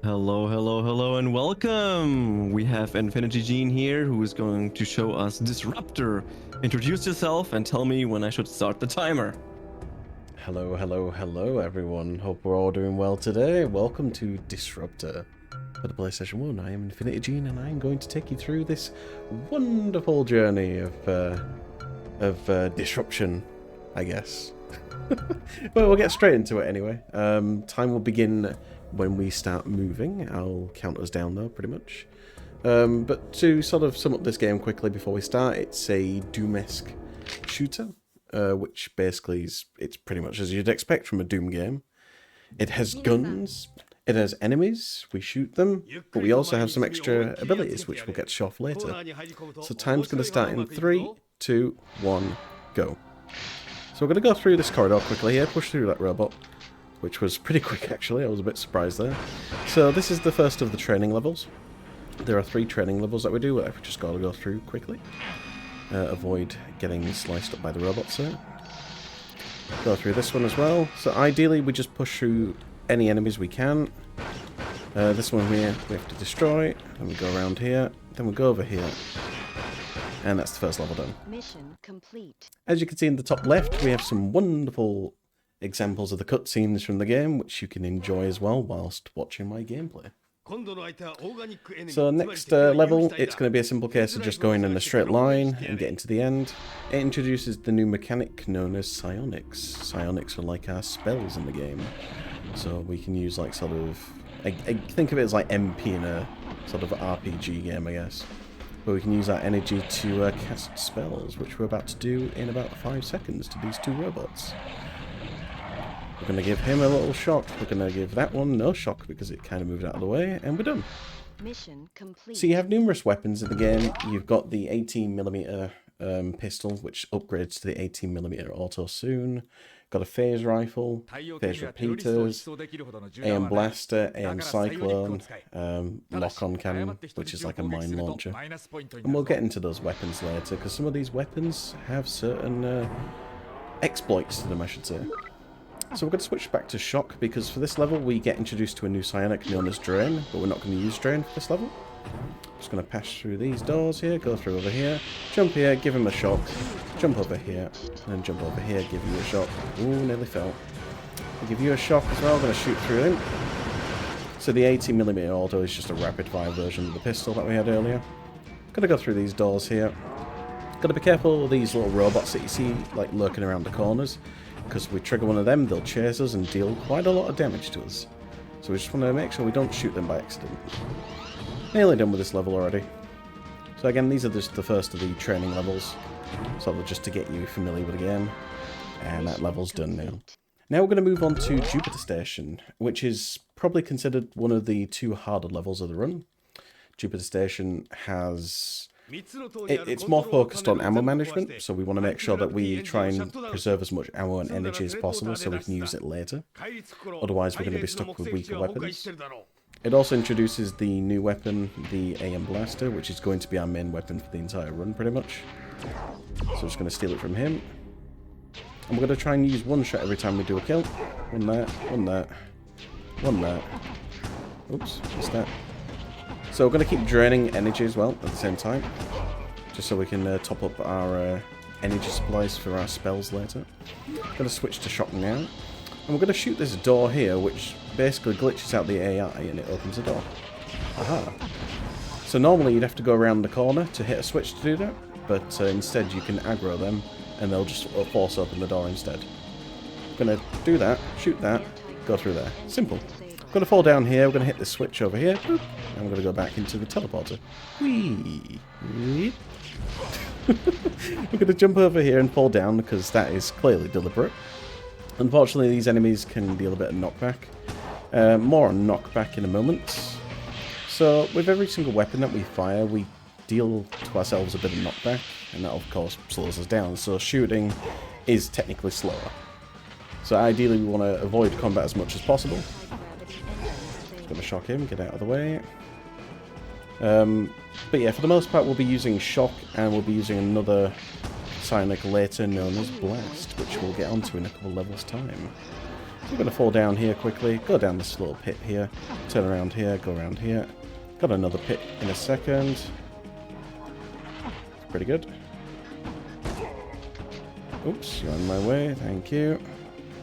Hello, hello, hello, and welcome! We have infinitygene here who is going to show us Disruptor. Introduce yourself and tell me when I should start the timer. Hello, hello, hello everyone. Hope we're all doing well today. Welcome to Disruptor for the PlayStation 1. I am infinitygene and I am going to take you through this wonderful journey of disruption, I guess. But we'll get straight into it anyway. Time will begin when we start moving. I'll count us down though, pretty much. But to sort of sum up this game quickly before we start, it's a Doom-esque shooter, which basically is, it's pretty much as you'd expect from a Doom game. It has guns, it has enemies, we shoot them, but we also have some extra abilities which we'll get to show off later. So time's going to start in 3, 2, 1, go. So we're going to go through this corridor quickly here, push through that robot, which was pretty quick actually, I was a bit surprised there. So this is the first of the training levels. There are 3 training levels that we do, I've just got to go through quickly. Avoid getting sliced up by the robots there. Go through this one as well. So ideally we just push through any enemies we can. This one here we have to destroy, then we go around here, then we go over here. And that's the first level done. Mission complete. As you can see in the top left, we have some wonderful examples of the cutscenes from the game, which you can enjoy as well whilst watching my gameplay. So next level, it's going to be a simple case of just going in a straight line and getting to the end. It introduces the new mechanic known as psionics. Psionics are like our spells in the game. So we can use like sort of, I think of it as like MP in a sort of RPG game, I guess. Where we can use our energy to cast spells, which we're about to do in about 5 seconds to these 2 robots. We're going to give him a little shock, we're going to give that one no shock because it kind of moved out of the way, and we're done. Mission complete. So you have numerous weapons in the game. You've got the 18mm pistol, which upgrades to the 18mm auto soon. Got a phase rifle, phase repeaters, AM blaster, AM cyclone, lock-on cannon, which is like a mine launcher. And we'll get into those weapons later, because some of these weapons have certain exploits to them, I should say. So we're going to switch back to shock, because for this level we get introduced to a new psionic known as drain, but we're not going to use drain for this level. Just going to pass through these doors here, go through over here, jump here, give him a shock, jump over here, and then jump over here, give you a shock. Ooh, nearly fell. I'll give you a shock as well, going to shoot through him. So the 18mm auto is just a rapid fire version of the pistol that we had earlier. Going to go through these doors here. Got to be careful of these little robots that you see like lurking around the corners, because if we trigger one of them, they'll chase us and deal quite a lot of damage to us. So we just want to make sure we don't shoot them by accident. Nearly done with this level already. So again, these are just the first of the training levels, sort of just to get you familiar with the game. And that level's done now. Now we're going to move on to Jupiter Station, which is probably considered one of the 2 harder levels of the run. Jupiter Station has... It's more focused on ammo management, so we want to make sure that we try and preserve as much ammo and energy as possible so we can use it later. Otherwise we're going to be stuck with weaker weapons. It also introduces the new weapon, the AM Blaster, which is going to be our main weapon for the entire run, pretty much. So I'm just going to steal it from him. And we're going to try and use one shot every time we do a kill. One there, one there, one there. Oops, missed that. So we're going to keep draining energy as well at the same time, just so we can top up our energy supplies for our spells later. Going to switch to shock now. And we're going to shoot this door here, which basically glitches out the AI and it opens the door. Aha! So normally you'd have to go around the corner to hit a switch to do that, but instead you can aggro them and they'll just force open the door instead. I'm going to do that, shoot that, go through there. Simple. I'm going to fall down here, we're going to hit the switch over here, boop, and I'm going to go back into the teleporter. Whee! We're going to jump over here and fall down because that is clearly deliberate. Unfortunately, these enemies can deal a bit of knockback. More on knockback in a moment. So, with every single weapon that we fire, we deal to ourselves a bit of knockback, and that of course slows us down, so shooting is technically slower. So ideally we want to avoid combat as much as possible. Just going to shock him, get out of the way. But yeah, for the most part we'll be using shock, and we'll be using another psionic later known as blast, which we'll get onto in a couple levels time. We're going to fall down here quickly, go down this little pit here, turn around here, go around here. Got another pit in a second. Pretty good. Oops, you're on my way, thank you.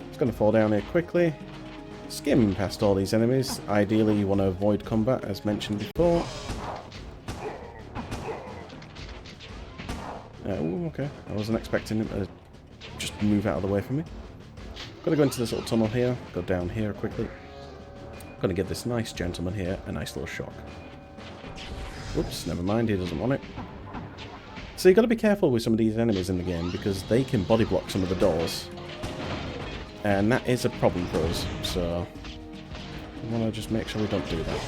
Just going to fall down here quickly. Skim past all these enemies. Ideally you want to avoid combat, as mentioned before. Oh, okay. I wasn't expecting him to just move out of the way from me. Gotta go into this little tunnel here. Go down here quickly. Gonna give this nice gentleman here a nice little shock. Oops, never mind, he doesn't want it. So you gotta be careful with some of these enemies in the game because they can body block some of the doors. And that is a problem for us, so I wanna just make sure we don't do that.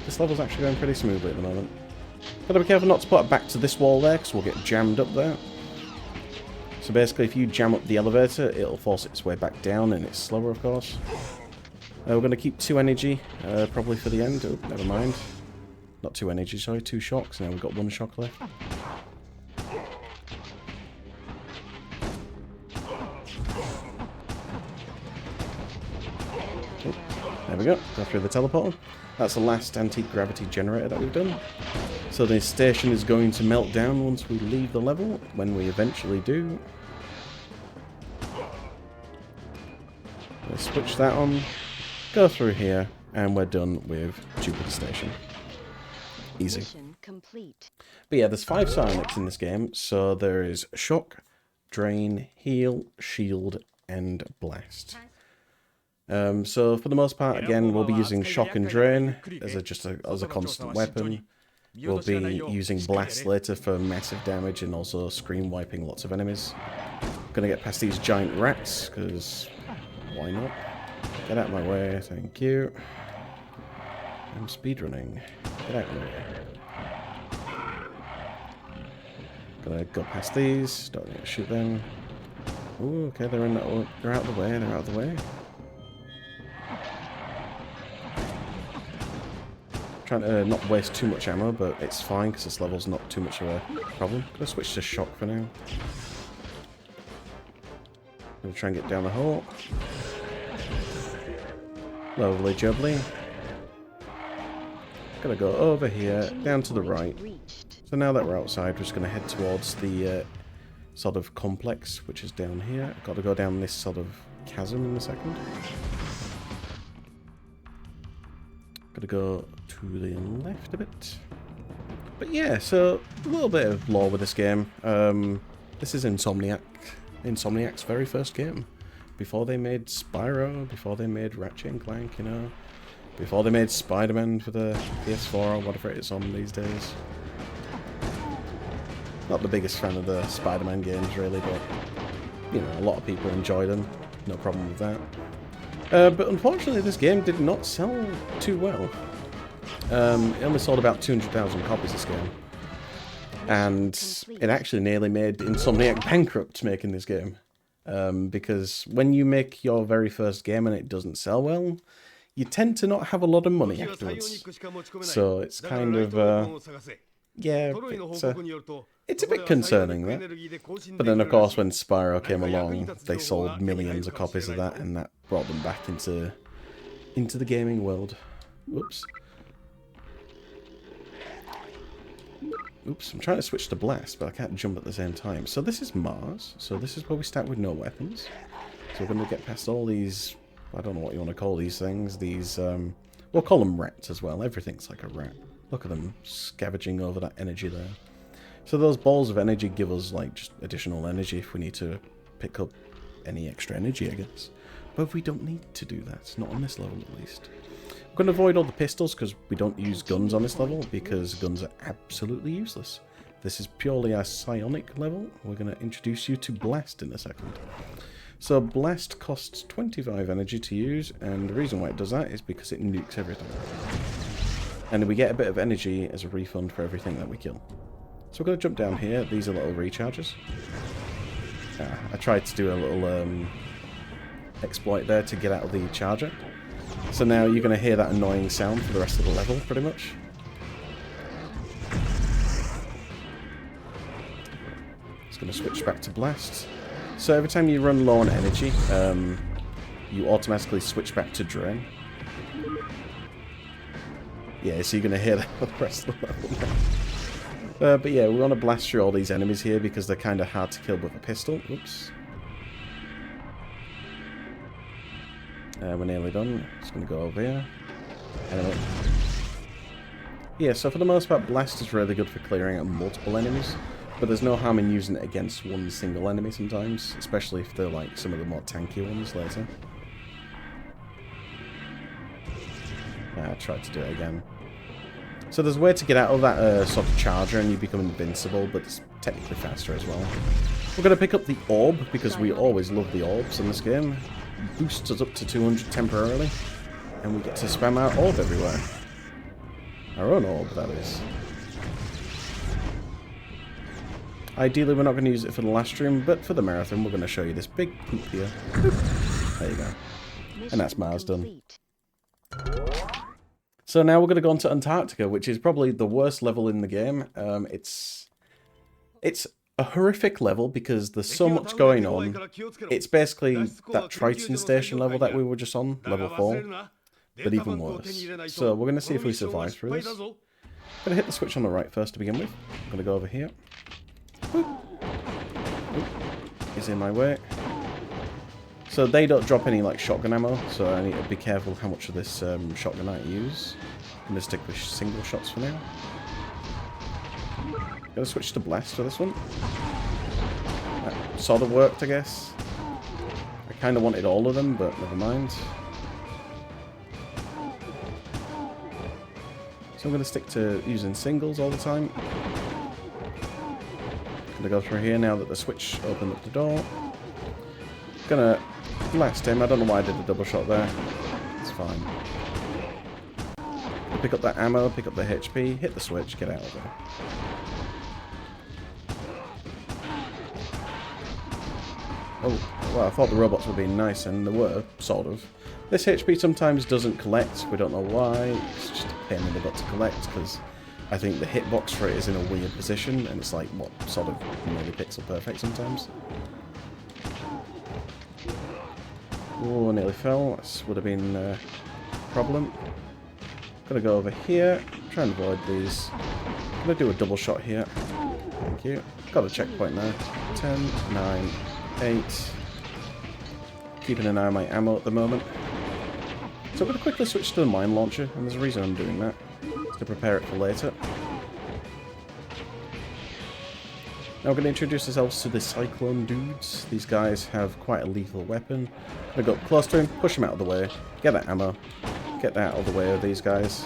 This level's actually going pretty smoothly at the moment. Gotta be careful not to put it back to this wall there because we'll get jammed up there. So basically if you jam up the elevator, it'll force its way back down and it's slower of course. We're going to keep 2 energy, probably for the end. Oh, never mind. Not 2 energy, sorry, 2 shocks. Now we've got 1 shock left. Oh, there we go. Go through the teleporter. That's the last anti-gravity generator that we've done. So the station is going to melt down once we leave the level, when we eventually do. Let's switch that on, go through here, and we're done with Jupiter Station. Easy. Mission complete. But yeah, there's 5 psionics in this game, so there is Shock, Drain, Heal, Shield, and Blast. So for the most part, again, we'll be using Shock and Drain as a constant weapon. We'll be using Blast later for massive damage and also screen wiping lots of enemies. Gonna get past these giant rats, because why not? Get out of my way, thank you. I'm speedrunning. Get out of my way. Gonna go past these, don't need to shoot them. Ooh, okay, they're out of the way, they're out of the way. Trying to not waste too much ammo, but it's fine because this level's not too much of a problem. Gonna switch to Shock for now. Gonna try and get down the hole. Lovely jubbly. Gonna go over here, down to the right. So now that we're outside, we're just gonna head towards the sort of complex, which is down here. Gotta go down this sort of chasm in a second. Gotta go to the left a bit. But yeah, so a little bit of lore with this game. This is Insomniac's very first game. Before they made Spyro, before they made Ratchet and Clank, you know. Before they made Spider-Man for the PS4 or whatever it is on these days. Not the biggest fan of the Spider-Man games really, but you know, a lot of people enjoy them. No problem with that. But unfortunately this game did not sell too well. It only sold about 200,000 copies this game. And it actually nearly made Insomniac bankrupt making this game. Because when you make your very first game and it doesn't sell well, you tend to not have a lot of money afterwards. So it's kind of, yeah, it's a bit concerning, that. But then of course when Spyro came along, they sold millions of copies of that, and that brought them back into the gaming world. Whoops. Oops, I'm trying to switch to Blast, but I can't jump at the same time. So this is Mars, so this is where we start with no weapons. So we're going to get past all these, I don't know what you want to call these things, these, we'll call them rats as well. Everything's like a rat. Look at them scavenging over that energy there. So those balls of energy give us like just additional energy if we need to pick up any extra energy, I guess. But we don't need to do that, not on this level at least. We're going to avoid all the pistols because we don't use guns on this level because guns are absolutely useless. This is purely our psionic level. We're going to introduce you to Blast in a second. So Blast costs 25 energy to use, and the reason why it does that is because it nukes everything. And we get a bit of energy as a refund for everything that we kill. So we're going to jump down here. These are little recharges. I tried to do a little exploit there to get out of the charger. So now you're going to hear that annoying sound for the rest of the level, pretty much. It's going to switch back to Blast. So every time you run low on energy, you automatically switch back to drain. Yeah, so you're going to hear that for the rest of the level now. But yeah, we want to blast through all these enemies here because they're kind of hard to kill with a pistol. Oops. We're nearly done. Just going to go over here. Anyway. Yeah, so for the most part, blast is really good for clearing out multiple enemies. But there's no harm in using it against one single enemy sometimes, especially if they're like some of the more tanky ones later. I tried to do it again. So there's a way to get out of that sort of charger and you become invincible, but it's technically faster as well. We're going to pick up the orb, because we always love the orbs in this game. Boosts us up to 200 temporarily, and we get to spam our orb everywhere. Our own orb, that is. Ideally, we're not going to use it for the last stream, but for the marathon, we're going to show you this big poop here. There you go. And that's Mars done. So now we're going to go on to Antarctica, which is probably the worst level in the game. It's a horrific level because there's so much going on. It's basically that Triton station level that we were just on, level 4, but even worse. So we're going to see if we survive through this. I'm going to hit the switch on the right first to begin with. I'm going to go over here. Oop. He's in my way. So they don't drop any like shotgun ammo, so I need to be careful how much of this shotgun I use. I'm going to stick with single shots for now. Gonna switch to blast for this one. That sort of worked, I guess. I kind of wanted all of them, but never mind. So I'm going to stick to using singles all the time. Gonna go through here now that the switch opened up the door. Gonna blast him. I don't know why I did the double shot there. It's fine. Pick up that ammo, pick up the HP, hit the switch, get out of there. Oh, well, I thought the robots were being nice, and they were, sort of. This HP sometimes doesn't collect, we don't know why. It's just a pain in the butt to collect, because I think the hitbox for it is in a weird position, and it's like, what, sort of nearly pixel perfect sometimes. Oh, I nearly fell. This would have been a problem. Gonna go over here, try and avoid these. Gonna do a double shot here. Thank you. Got a checkpoint now. 10, 9, 8. Keeping an eye on my ammo at the moment. So I'm gonna quickly switch to the mine launcher, and there's a reason I'm doing that. It's to prepare it for later. Now we're going to introduce ourselves to the Cyclone dudes. These guys have quite a lethal weapon. I'm going to go up close to him, push him out of the way, get that ammo, get that out of the way of these guys.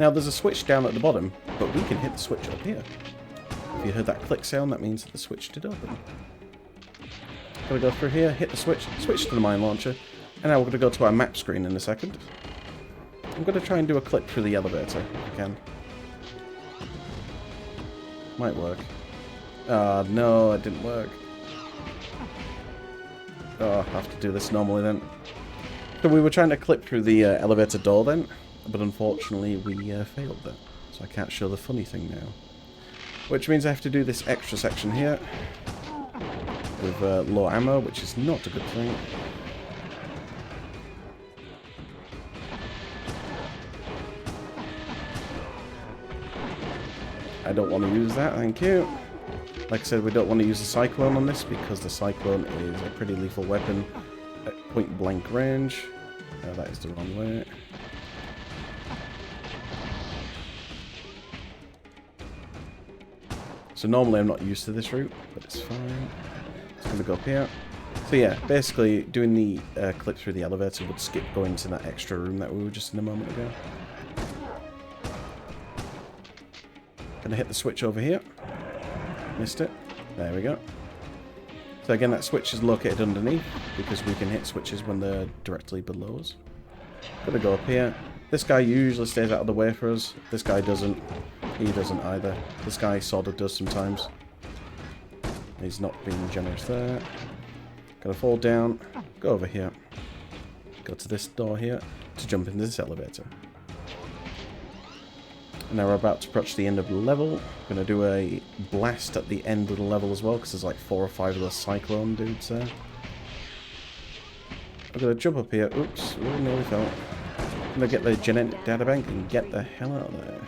Now there's a switch down at the bottom, but we can hit the switch up here. If you heard that click sound, that means that the switch did open. Going to go through here, hit the switch, switch to the mine launcher, and now we're going to go to our map screen in a second. I'm going to try and do a clip through the elevator, if I can. Might work. Ah, no, it didn't work. Oh, I'll have to do this normally then. So we were trying to clip through the elevator door then, but unfortunately we failed that. So I can't show the funny thing now. Which means I have to do this extra section here with low ammo, which is not a good thing. I don't want to use that, thank you. Like I said, we don't want to use the Cyclone on this because the Cyclone is a pretty lethal weapon at point blank range. That is the wrong way. So normally I'm not used to this route, but it's fine. It's going to go up here. So yeah, basically doing the clip through the elevator would skip going to that extra room that we were just in a moment ago. Gonna hit the switch over here. Missed it. There we go. So again, that switch is located underneath because we can hit switches when they're directly below us. Gonna go up here. This guy usually stays out of the way for us. This guy doesn't. He doesn't either. This guy sort of does sometimes. He's not being generous there. Gonna fall down. Go over here. Go to this door here to jump into this elevator. And now we're about to approach the end of the level. We're going to do a blast at the end of the level as well, because there's like 4 or 5 of those Cyclone dudes there. I'm going to jump up here. Oops, oh, nearly fell. I'm going to get the genetic databank and get the hell out of there.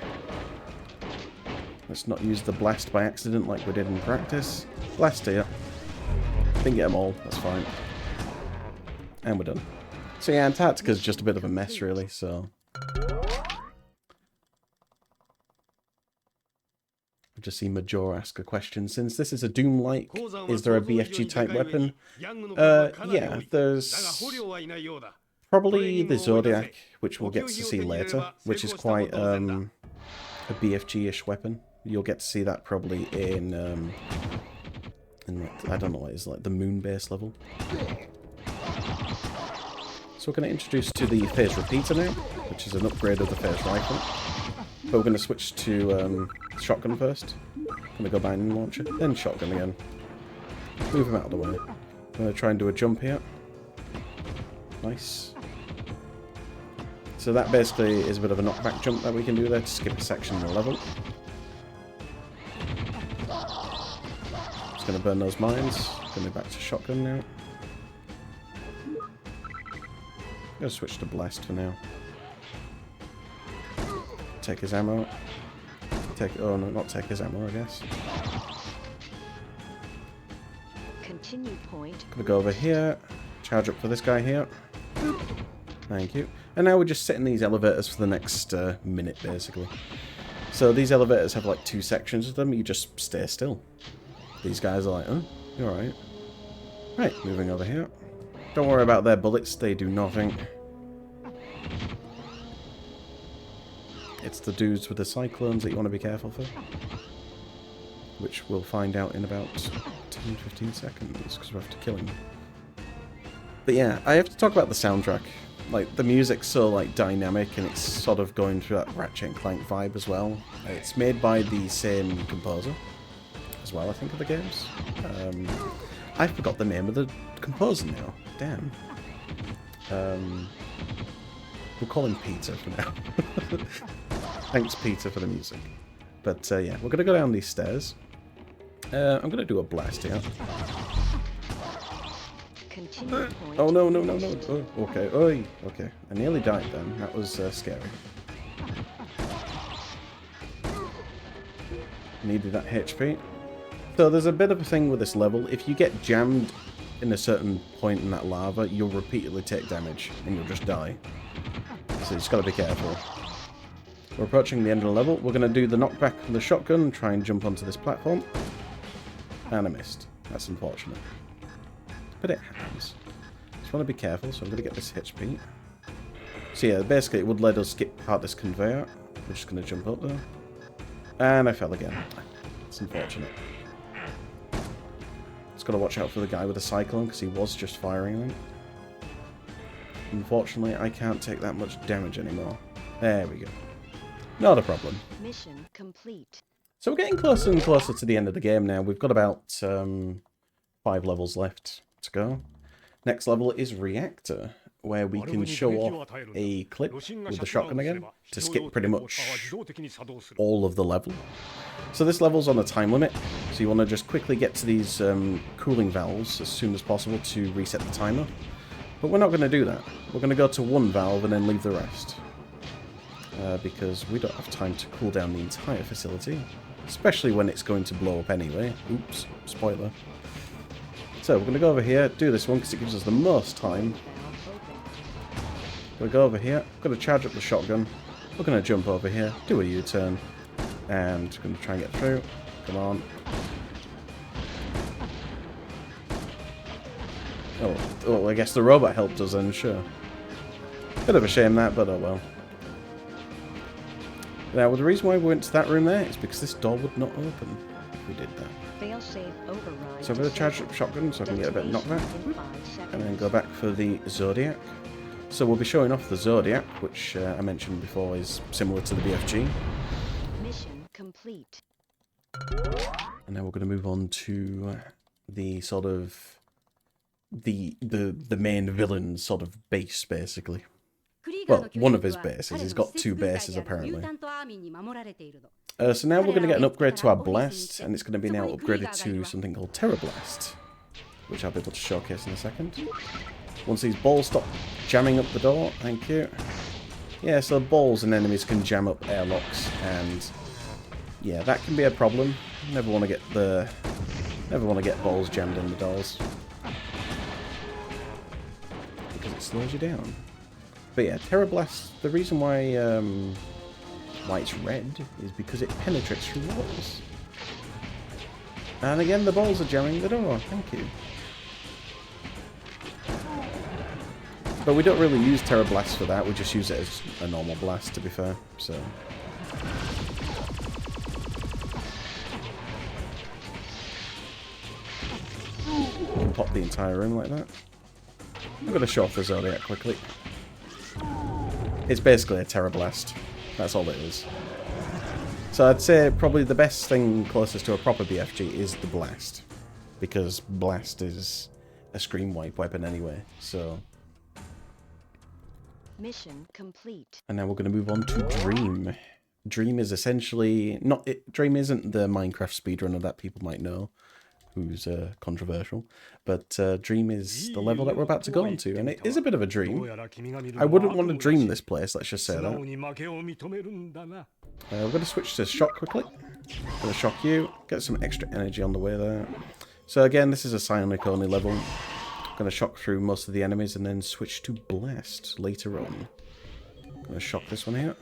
Let's not use the blast by accident like we did in practice. Blast here. Didn't get them all, that's fine. And we're done. So yeah, Antarctica's just a bit of a mess really, so... I've just seen Major ask a question. Since this is a Doom-like, is there a BFG type weapon? Yeah, there's probably the Zodiac, which we'll get to see later, which is quite a BFG-ish weapon. You'll get to see that probably in I don't know what it is, like the moon base level. So we're going to introduce to the phase repeater now, which is an upgrade of the phase rifle. But we're going to switch to shotgun first. Going to go binding launcher, then shotgun again. Move him out of the way. I'm going to try and do a jump here. Nice. So that basically is a bit of a knockback jump that we can do there to skip a section in the level. Just going to burn those mines. Going back to shotgun now. I'm going to switch to blast for now. Take his ammo. Oh no, not take his ammo, I guess. Continue point. Gonna go over here. Charge up for this guy here. Thank you. And now we're just setting these elevators for the next minute, basically. So these elevators have like 2 sections of them. You just stay still. These guys are like, oh, you're alright. Right, moving over here. Don't worry about their bullets. They do nothing. It's the dudes with the cyclones that you want to be careful for. Which we'll find out in about 10-15 seconds, because we have to kill him. But yeah, I have to talk about the soundtrack. Like, the music's so, like, dynamic, and it's sort of going through that Ratchet and Clank vibe as well. It's made by the same composer as well, I think, of the games. I forgot the name of the composer now. Damn. We'll call him Peter for now. Thanks, Peter, for the music. But, yeah, we're going to go down these stairs. I'm going to do a blast here. Oh, no, no, no, no. Oh, okay. Oi. Okay. I nearly died then. That was scary. Needed that HP. So there's a bit of a thing with this level. If you get jammed in a certain point in that lava, you'll repeatedly take damage and you'll just die. So you just got to be careful. We're approaching the end of the level. We're going to do the knockback from the shotgun and try and jump onto this platform. And I missed. That's unfortunate. But it happens. Just want to be careful, so I'm going to get this HP. So yeah, basically it would let us skip part this conveyor. We're just going to jump up there. And I fell again. It's unfortunate. Just got to watch out for the guy with the cyclone, because he was just firing them. Unfortunately, I can't take that much damage anymore. There we go. Not a problem. Mission complete. So we're getting closer and closer to the end of the game now. We've got about 5 levels left to go. Next level is Reactor, where we can show off a clip with the shotgun again to skip pretty much all of the level. So this level's on a time limit, so you want to just quickly get to these cooling valves as soon as possible to reset the timer. But we're not going to do that. We're going to go to one valve and then leave the rest. Because we don't have time to cool down the entire facility. Especially when it's going to blow up anyway. Oops, spoiler. So we're going to go over here, do this one because it gives us the most time. Going to go over here, going to charge up the shotgun. We're going to jump over here, do a U-turn. And going to try and get through. Come on. Oh, I guess the robot helped us then, sure. Bit of a shame that, but oh well. Now, the reason why we went to that room there is because this door would not open if we did that. So I'm going to charge up shotgun so I can get a bit of knockback. And then go back for the Zodiac. So we'll be showing off the Zodiac, which I mentioned before is similar to the BFG. Mission complete. And now we're going to move on to the sort of the main villain's sort of base, basically. Well, one of his bases. He's got 2 bases, apparently. So now we're going to get an upgrade to our Blast, and it's going to be now upgraded to something called Terra Blast, which I'll be able to showcase in a second. Once these balls stop jamming up the door, thank you. Yeah, so balls and enemies can jam up airlocks, and yeah, that can be a problem. Never want to get balls jammed in the doors because it slows you down. But yeah, Terra Blast. The reason why it's red is because it penetrates through walls. And again, the balls are jamming the door. Thank you. But we don't really use Terra Blast for that. We just use it as a normal blast, to be fair. So. You can pop the entire room like that. I'm going to show off the Zodiac quickly. It's basically a Terra Blast. That's all it is. So I'd say probably the best thing closest to a proper BFG is the Blast. Because Blast is a screen wipe weapon anyway, so... Mission complete. And now we're going to move on to Dream. Dream is essentially... Dream isn't the Minecraft speedrunner that people might know, who's controversial, but Dream is the level that we're about to go on to, and it is a bit of a dream. I wouldn't want to dream this place, let's just say that. We're going to switch to shock quickly. I'm going to shock you, get some extra energy on the way there. So again, this is a psionic only level. I'm going to shock through most of the enemies and then switch to blast later on. I'm going to shock this one here.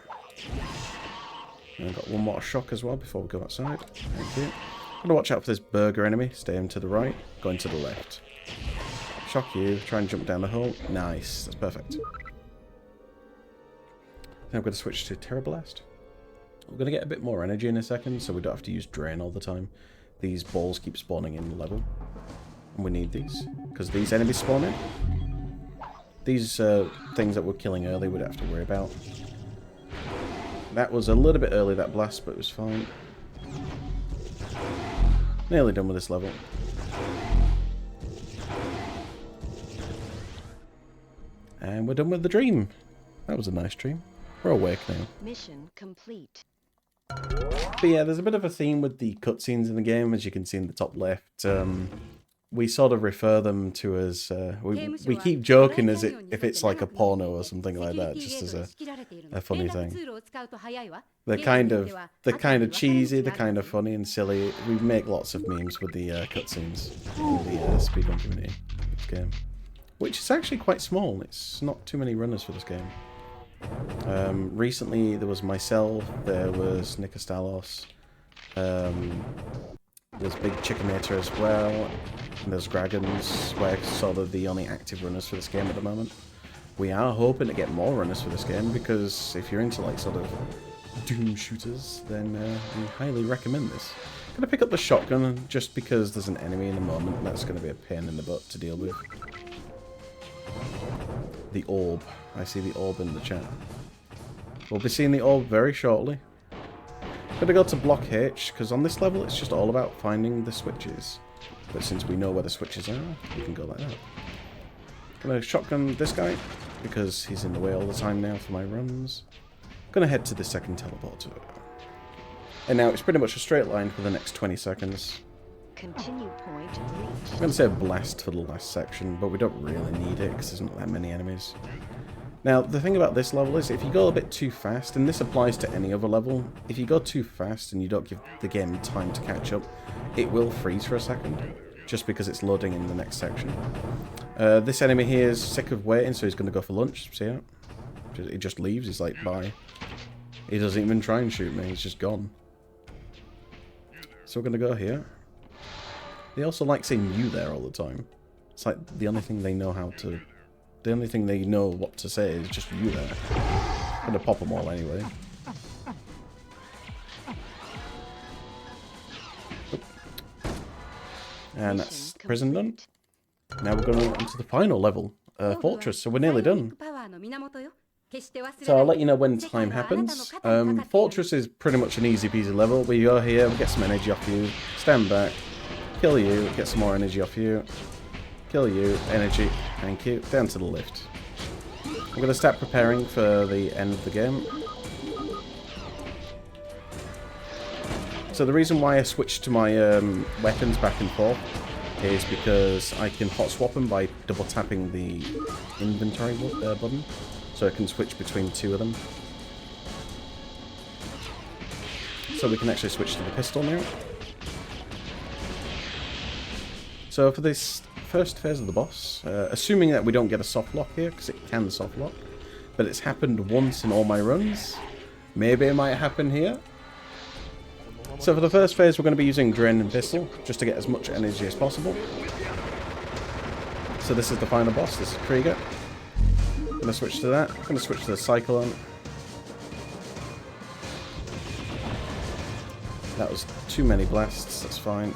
And I've got one more shock as well before we go outside. Thank you. I'm going to watch out for this burger enemy. Stay him to the right, going to the left. Shock you, try and jump down the hole. Nice, that's perfect. Then I'm going to switch to Terra Blast. We're going to get a bit more energy in a second, so we don't have to use Drain all the time. These balls keep spawning in the level. And we need these, because these enemies spawn in. These things that we're killing early we don't have to worry about. That was a little bit early, that blast, but it was fine. Nearly done with this level. And we're done with the dream. That was a nice dream. We're awake now. Mission complete. But yeah, there's a bit of a theme with the cutscenes in the game, as you can see in the top left. We sort of refer them to as... we keep joking as if it's like a porno or something like that, just as a funny thing. They're kind of cheesy, they're kind of funny and silly. We make lots of memes with the cutscenes in the speedrun community of this game. Which is actually quite small, it's not too many runners for this game. Recently there was myself, there was Nikostalos, there's Big Chickenmator as well, and there's Dragons, we're sort of the only active runners for this game at the moment. We are hoping to get more runners for this game, because if you're into like sort of Doom shooters, then we highly recommend this. I'm going to pick up the shotgun, just because there's an enemy in the moment, and that's going to be a pain in the butt to deal with. The orb. I see the orb in the chat. We'll be seeing the orb very shortly. Gonna go to block H, because on this level it's just all about finding the switches. But since we know where the switches are, we can go like that. Gonna shotgun this guy, because he's in the way all the time now for my runs. Gonna head to the second teleporter. And now it's pretty much a straight line for the next 20 seconds. Continue point I'm reached. going to say blast for the last section, but we don't really need it because there's not that many enemies. Now, the thing about this level is if you go a bit too fast, and this applies to any other level, if you go too fast and you don't give the game time to catch up, it will freeze for a second, just because it's loading in the next section. This enemy here is sick of waiting, so he's going to go for lunch. See that? He just leaves, he's like, bye. He doesn't even try and shoot me, he's just gone. So we're going to go here. They also like saying you there all the time. It's like the only thing they know how to... The only thing they know what to say is just you there. I'm gonna pop them all anyway. Oop. And that's prison done. Now we're going on to the final level, Fortress, so we're nearly done. So I'll let you know when time happens. Fortress is pretty much an easy peasy level. We go here, we get some energy off you, stand back, kill you, get some more energy off you, kill you, energy, thank you, down to the lift. I'm going to start preparing for the end of the game. So the reason why I switched to my weapons back and forth is because I can hot swap them by double tapping the inventory button, so I can switch between two of them. So we can actually switch to the pistol now. So for this first phase of the boss, assuming that we don't get a soft lock here, because it can soft lock, but it's happened once in all my runs, maybe it might happen here. So for the first phase, we're going to be using Drain and Pistol, just to get as much energy as possible. So this is the final boss, this is Krieger. I'm going to switch to that. I'm going to switch to the Cyclone. That was too many blasts, that's fine.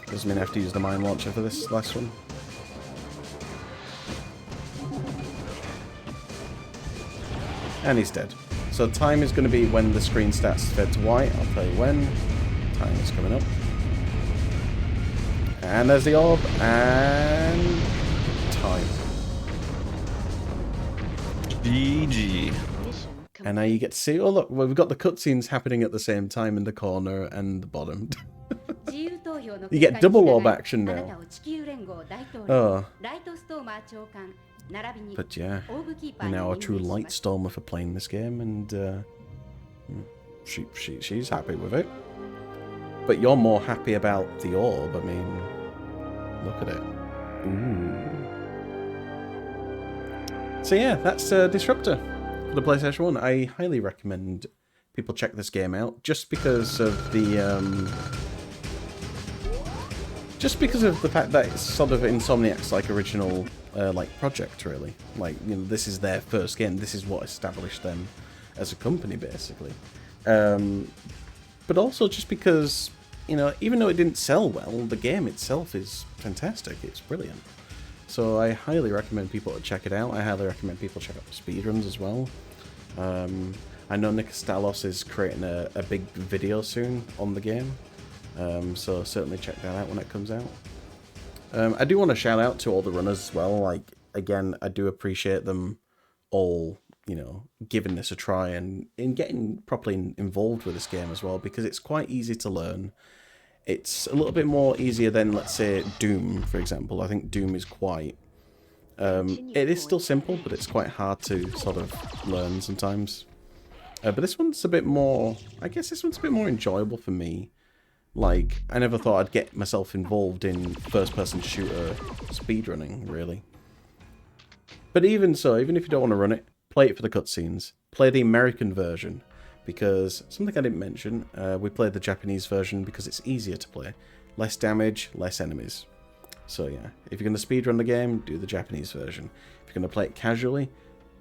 Doesn't mean I have to use the mine launcher for this last one. And he's dead. So time is going to be when the screen starts to fade to white. I'll tell you when. Time is coming up. And there's the orb. And time. GG. And now you get to see, oh look, well, we've got the cutscenes happening at the same time in the corner and the bottom. You get double orb action now. Oh. But yeah, you're now a true light stormer for playing this game, and she's happy with it. But you're more happy about the orb, I mean, look at it. Ooh. So yeah, that's Disruptor for the PlayStation 1. I highly recommend people check this game out, just because of the fact that it's sort of Insomniac's like original like project, really. Like, you know, this is their first game. This is what established them as a company, basically. But also just because, you know, even though it didn't sell well, the game itself is fantastic. It's brilliant. So I highly recommend people to check it out. I highly recommend people check out speedruns as well. I know Nick Stalos is creating a big video soon on the game. So certainly check that out when it comes out. I do want to shout out to all the runners as well. Like, again, I do appreciate them all, you know, giving this a try and in getting properly involved with this game as well, because it's quite easy to learn. It's a little bit more easier than, let's say, Doom, for example. I think Doom is quite... it is still simple, but it's quite hard to sort of learn sometimes. But this one's a bit more... I guess this one's a bit more enjoyable for me. Like, I never thought I'd get myself involved in first-person shooter speedrunning, really. But even so, even if you don't want to run it, play it for the cutscenes. Play the American version, because something I didn't mention, we played the Japanese version because it's easier to play. Less damage, less enemies. So yeah, if you're going to speedrun the game, do the Japanese version. If you're going to play it casually,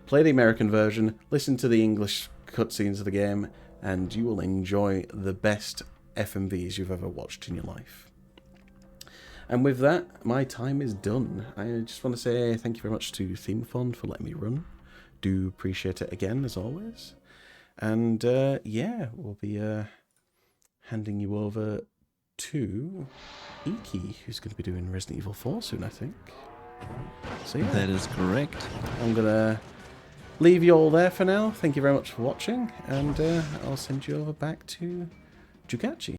play the American version, listen to the English cutscenes of the game, and you will enjoy the best FMVs you've ever watched in your life. And with that, my time is done. I just want to say thank you very much to Themeathon for letting me run. Do appreciate it again, as always. And yeah, we'll be handing you over to Iki, who's going to be doing Resident Evil 4 soon, I think. So yeah, That is correct. I'm going to leave you all there for now. Thank you very much for watching, and I'll send you over back to Jugachi.